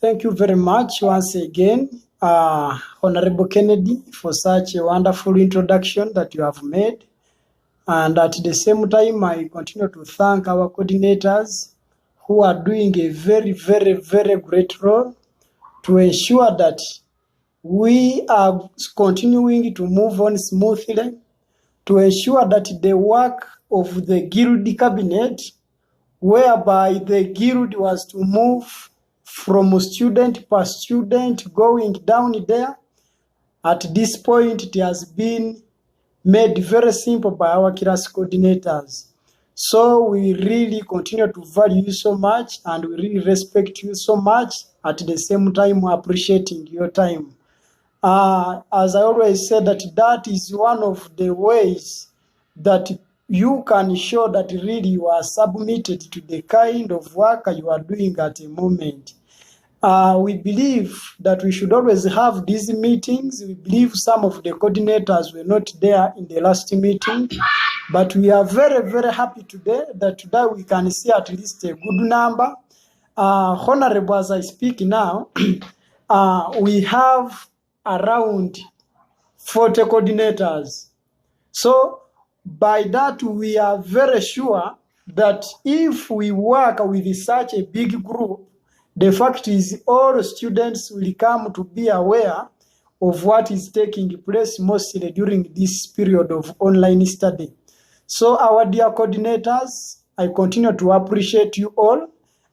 Thank you very much once again, Honorable Kennedy, for such a wonderful introduction that you have made. And at the same time, I continue to thank our coordinators who are doing a very, very, very great role to ensure that we are continuing to move on smoothly, to ensure that the work of the Guild Cabinet, whereby the Guild was to move from student per student going down there, at this point it has been made very simple by our class coordinators. So we really continue to value you so much, and we really respect you so much, at the same time appreciating your time. As I always say, that is one of the ways that you can show that really you are submitted to the kind of work you are doing at the moment. We believe that we should always have these meetings. We believe some of the coordinators were not there in the last meeting, but we are very, very happy today that today we can see at least a good number. Honorable, as I speak now, we have around 40 coordinators. So by that, we are very sure that if we work with such a big group, the fact is all students will come to be aware of what is taking place mostly during this period of online study. So our dear coordinators, I continue to appreciate you all,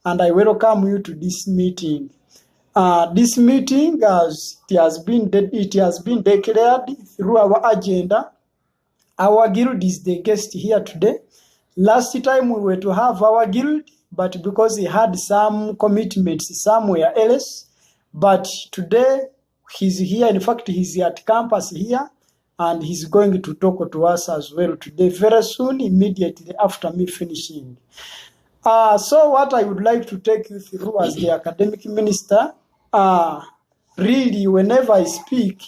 and I welcome you to this meeting. This meeting, as it has been declared through our agenda, our guild is the guest here today. Last time we were to have our guild, but because he had some commitments somewhere else, but today he's here. In fact, he's at campus here, and he's going to talk to us as well today, very soon, immediately after me finishing. So what I would like to take you through as the academic minister, really whenever I speak,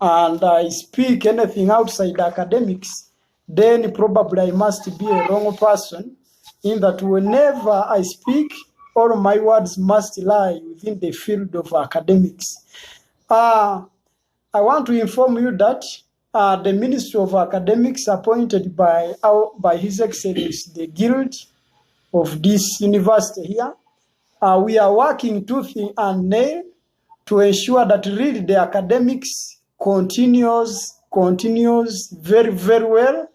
and I speak anything outside academics, then probably I must be a wrong person, in that whenever I speak, all my words must lie within the field of academics. I want to inform you that the Ministry of Academics, appointed by His Excellency, the Guild of this university here, we are working tooth and nail to ensure that really the academics continues very, very well.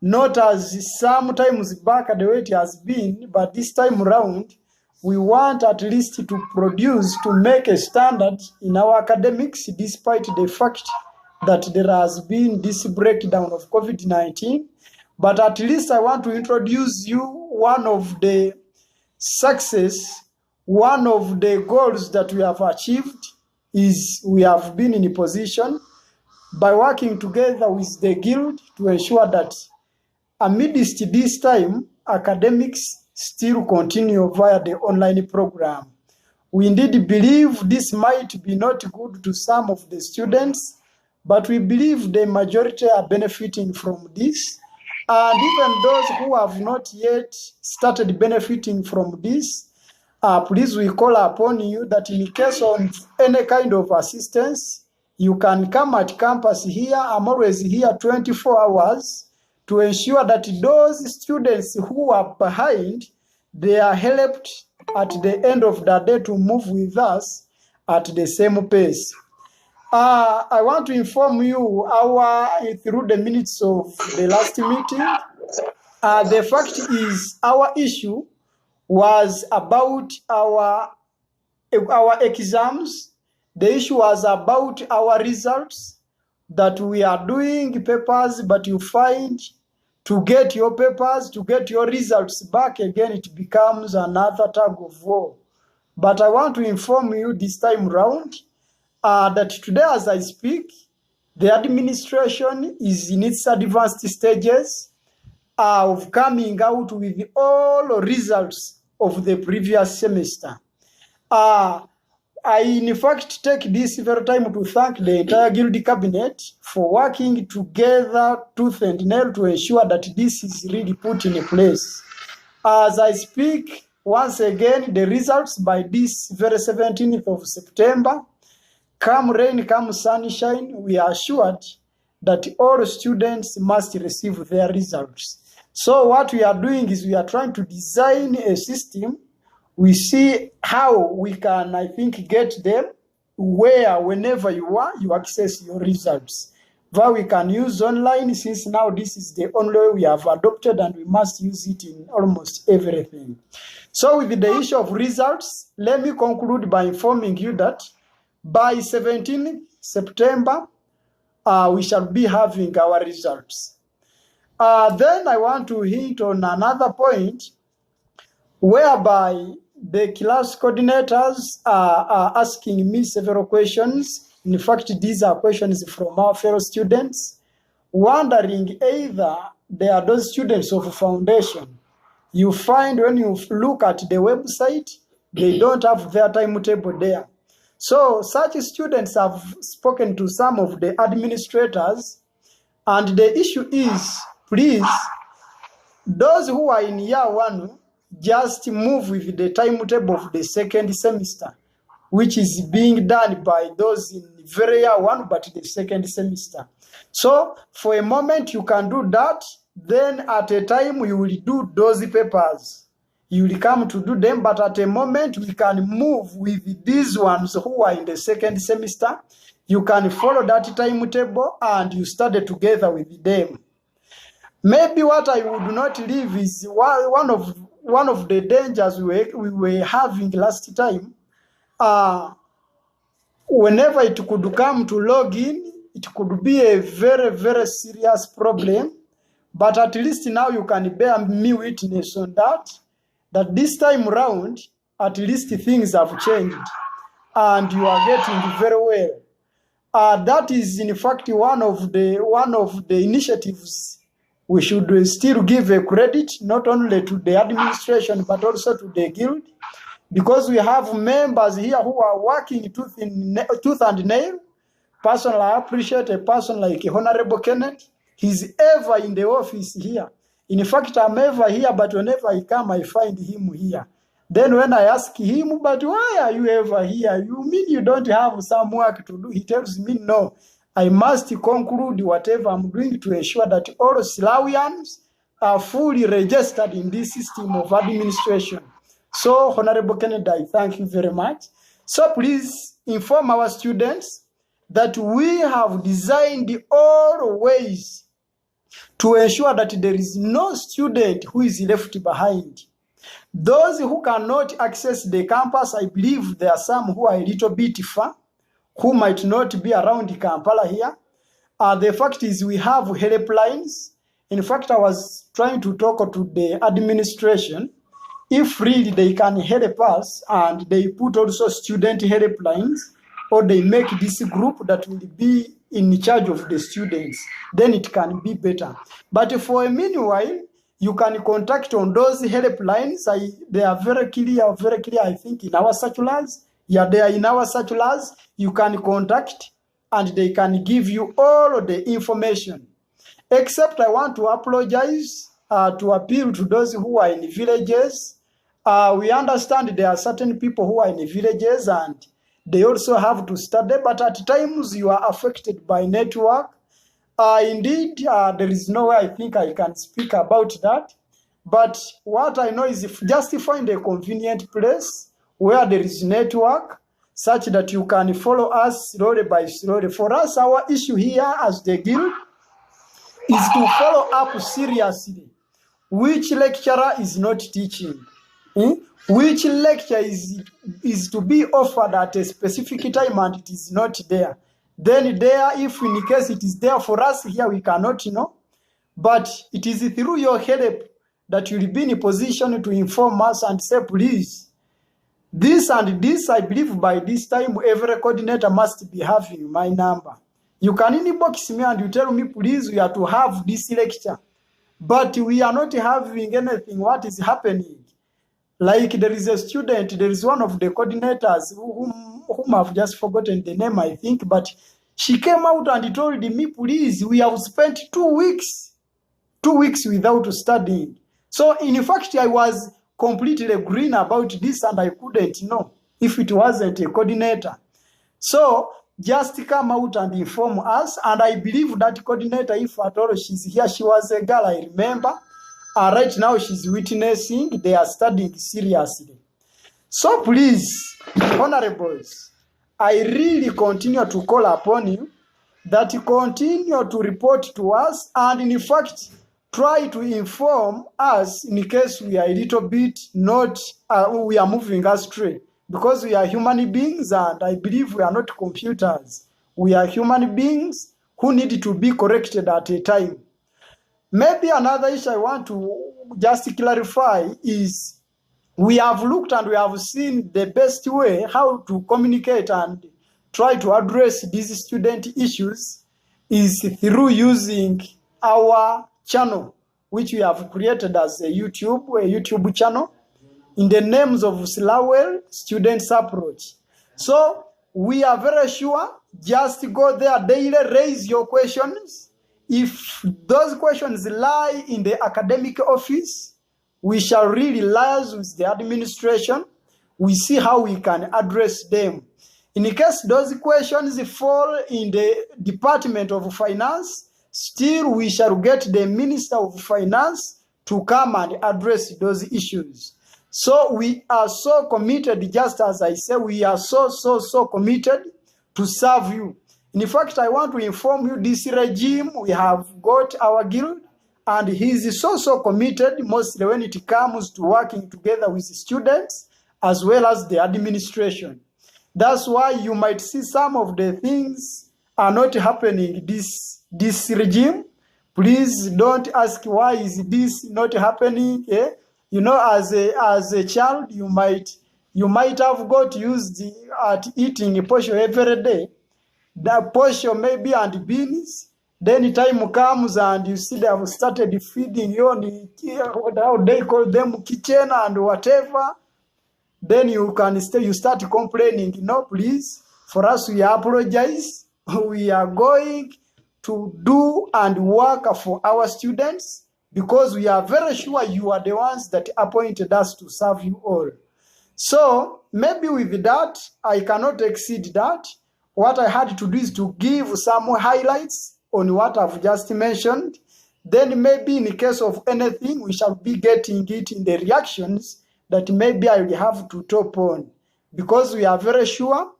Not as sometimes back the way it has been, but this time around, we want at least to make a standard in our academics, despite the fact that there has been this breakdown of COVID-19. But at least I want to introduce you one of the success, one of the goals that we have achieved is we have been in a position by working together with the Guild to ensure that amidst this time, academics still continue via the online program. We indeed believe this might be not good to some of the students, but we believe the majority are benefiting from this. And even those who have not yet started benefiting from this, please we call upon you that in case of any kind of assistance, you can come at campus here. I'm always here 24 hours to ensure that those students who are behind, they are helped at the end of the day to move with us at the same pace. I want to inform you through the minutes of the last meeting. The fact is our issue was about our exams. The issue was about our results, that we are doing papers, but you find to get your papers, to get your results back again, it becomes another tug of war. But I want to inform you this time round that today as I speak, the administration is in its advanced stages of coming out with all results of the previous semester. I in fact take this very time to thank the entire Guild Cabinet for working together tooth and nail to ensure that this is really put in place. As I speak, once again, the results by this very 17th of September. Come rain, come sunshine, we are assured that all students must receive their results. So what we are doing is we are trying to design a system. We see how we can, I think, get them where whenever you are, you access your results. But we can use online, since now this is the only way we have adopted, and we must use it in almost everything. So with the issue of results, let me conclude by informing you that by 17 September, we shall be having our results. Then I want to hint on another point whereby the class coordinators are asking me several questions. In fact, these are questions from our fellow students, wondering either they are those students of foundation. You find when you look at the website, they don't have their timetable there. So such students have spoken to some of the administrators, and the issue is, please, those who are in year one, just move with the timetable of the second semester, which is being done by those in very year one, but the second semester. So for a moment you can do that, then at a time you will do those papers. You will come to do them, but at a moment we can move with these ones who are in the second semester. You can follow that timetable and you study together with them. Maybe what I would not leave is one of the dangers we were having last time. Whenever it could come to log in, it could be a very, very serious problem. But at least now you can bear me witness on that this time round, at least things have changed and you are getting very well. That is in fact one of the initiatives we should still give a credit, not only to the administration but also to the guild, because we have members here who are working tooth and nail. Personally, I appreciate a person like Honorable Kenneth. He's ever in the office here. In fact, I'm ever here, but whenever I come, I find him here. Then when I ask him, but why are you ever here? You mean you don't have some work to do? He tells me, no, I must conclude whatever I'm doing to ensure that all Slawians are fully registered in this system of administration. So, Honorable Kennedy, I thank you very much. So please inform our students that we have designed all ways to ensure that there is no student who is left behind. Those who cannot access the campus, I believe there are some who are a little bit far, who might not be around Kampala here. The fact is we have helplines. In fact, I was trying to talk to the administration if really they can help us, and they put also student helplines, or they make this group that will be in charge of the students, then it can be better. But for a meanwhile, you can contact on those helplines. They are very clear, I think, in our circulars. Yeah, they are in our circulars. You can contact and they can give you all of the information. Except I want to apologize, to appeal to those who are in villages. We understand there are certain people who are in villages and they also have to study, but at times you are affected by network. Indeed, there is no way I think I can speak about that. But what I know is if just find a convenient place where there is network, such that you can follow us slowly by slowly. For us, our issue here as the guild is to follow up seriously which lecturer is not teaching. Which lecture is to be offered at a specific time and it is not there. Then there, if in case it is there for us here, we cannot know. But it is through your help that you will be in a position to inform us and say, please, this and this, I believe by this time, every coordinator must be having my number. You can inbox me and you tell me, please, we are to have this lecture. But we are not having anything. What is happening? Like there is a student, there is one of the coordinators whom I've just forgotten the name, I think, but she came out and told me, please, we have spent 2 weeks without studying. So in fact, I was completely green about this and I couldn't know if it wasn't a coordinator. So just come out and inform us, and I believe that coordinator, if at all she's here, she was a girl, I remember. Right now she's witnessing, they are studying seriously. So please, honorables, I really continue to call upon you that you continue to report to us, and in fact, try to inform us in case we are a little bit not, we are moving astray. Because we are human beings, and I believe we are not computers. We are human beings who need to be corrected at a time. Maybe another issue I want to just clarify is we have looked and we have seen the best way how to communicate and try to address these student issues is through using our channel, which we have created as a YouTube channel, in the names of Slawel Students Approach. So we are very sure, just go there daily, raise your questions. If those questions lie in the academic office, we shall really liaise with the administration. We see how we can address them. In case those questions fall in the Department of Finance, still we shall get the Minister of Finance to come and address those issues. So we are so committed, just as I said, we are so committed to serve you. In fact, I want to inform you, this regime, we have got our guild, and he is so committed, mostly when it comes to working together with the students, as well as the administration. That's why you might see some of the things are not happening in this regime. Please don't ask why is this not happening, eh? You know, as a child, you might have got used at eating a posho every day. That posho maybe and beans. Then time comes and you see they have started feeding you on how they call them kitchen and whatever. Then you start complaining. No, please, for us we apologize. We are going to do and work for our students, because we are very sure you are the ones that appointed us to serve you all. So maybe with that, I cannot exceed that. What I had to do is to give some highlights on what I've just mentioned. Then maybe in the case of anything, we shall be getting it in the reactions that maybe I will have to top on. Because we are very sure,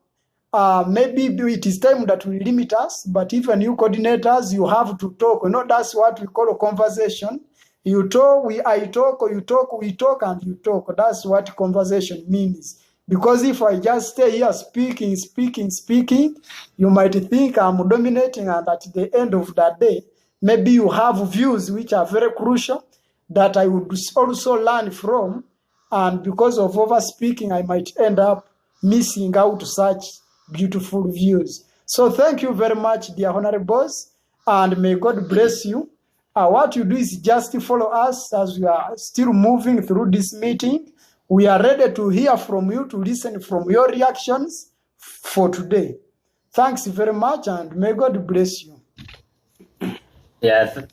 maybe it is time that will limit us, but even you coordinators, you have to talk. You know, that's what we call a conversation. You talk, I talk, or you talk, we talk, and you talk. That's what conversation means. Because if I just stay here speaking, you might think I'm dominating, and at the end of that day, maybe you have views which are very crucial that I would also learn from, and because of over speaking, I might end up missing out such beautiful views. So thank you very much, dear honorables, and may God bless you. What you do is just follow us as we are still moving through this meeting. We are ready to hear from you, to listen from your reactions for today. Thanks very much, and may God bless you. Yes.